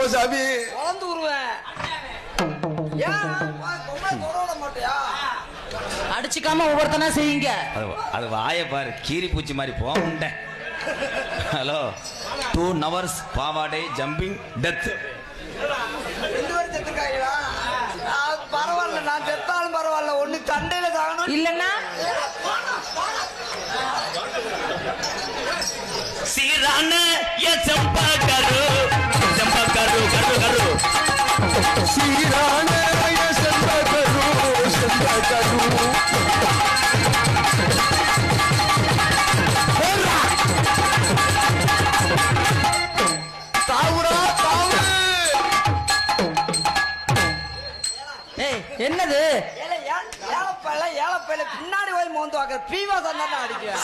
போ சாமி. வளர்ந்து விடுவேன். அடிச்சுக்காம ஒவ்வொருத்தனா செய்யுங்க. அது வாய பாரு, கீரி பூச்சி மாதிரி போட்டேன். ஹலோ 2 hours பாவாடை ஜம்பிங் டெத். பரவாயில்ல, நான் செத்தாலும் பரவாயில்ல, ஒண்ணு சண்டையில தாங்கணும் இல்லன்னா சீரான ये चंपा करो चंपा करो करो करो சீரான ये चंपा करो चंपा करो. தாவுடா தாவு. என்னது? ஏழப்பையில பின்னாடி போய் மோந்து வாக்குற பீவா தான் அடிக்கிறேன்.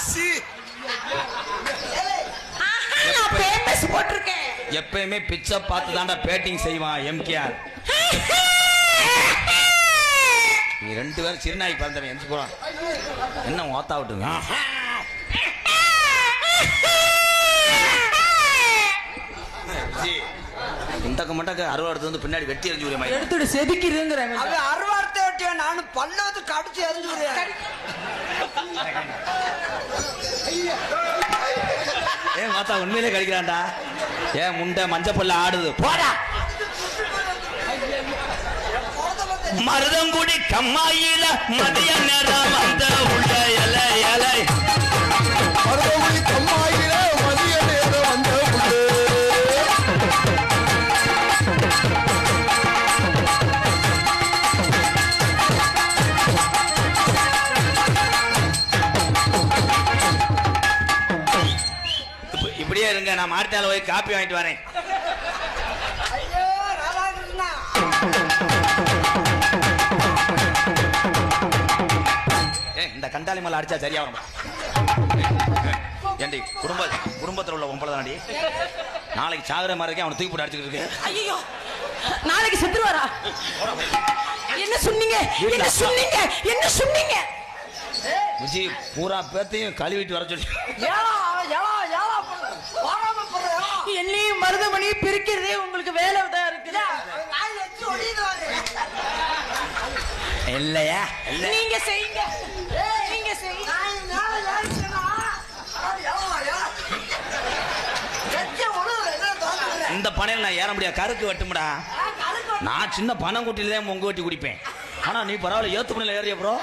போட்டிருக்கேன். எப்பயுமே பிச்சை பார்த்து தாண்டா பேட்டிங் செய்வான் எம்கேஆர். நீ 2 பேரும் சிறுநாய்க்கு பிறந்தவன் எம்சி போறான். என்ன ஓத்தா விட்டுங்க. இந்தக்க மட்டக்க அறுவா எடுத்து வந்து பின்னாடி வெட்டி எரிஞ்சு விடுமா? எடுத்துட்டு செதுக்கிறேங்கிறேன். அவன் அறுவார்த்தை வெட்டியா, நானும் பல்லவத்து கடிச்சு எரிஞ்சு விடுறேன். ஏன் மாத்தா உண்மையிலே கடிக்கிறான்டா. ஏன் முண்டை மஞ்ச பல்ல ஆடுது போடா. மருதங்குடி கம்மாயில மதிய நேரம் வந்த உள்ள இலை இலை. மருதங்குடி கம்மாயில மதிய நேரம் வந்த உள்ள. இப்படியே இருங்க, நான் மார்த்தால போய் காப்பி வாங்கிட்டு வரேன். இந்த கண்டாளி மலை அடிச்சா சரியா வரும். ஏண்டி குடும்பத்தில் உள்ள ஒம்பளை தானடி. நாளைக்கு சாகுற மாதிரி இருக்கேன், அவனை தூக்கி போட்டு அடிச்சுக்கிட்டு இருக்கு. ஐயோ, நாளைக்கு செத்துருவாரா? என்ன சொன்னீங்க? என்ன சொன்னீங்க? என்ன சொன்னீங்க? விஜி பூரா பேத்தையும் கழுவிட்டு வர சொல்லி என்னையும் மருதமணியும் பிரிக்கிறதே உங்களுக்கு வேலை தான் இருக்குது இல்லையா? நீங்க செய்யுங்க, நீங்க செய்யுங்க. இந்த பனையில் நான் ஏற முடியாது, கருக்கு வெட்டுமுடா. நான் சின்ன பணம் குட்டியில தான் மொங்கு வெட்டி குடிப்பேன். ஆனா நீ பரவாயில்ல, ஏத்து பணியில ஏறிய ப்ரோ.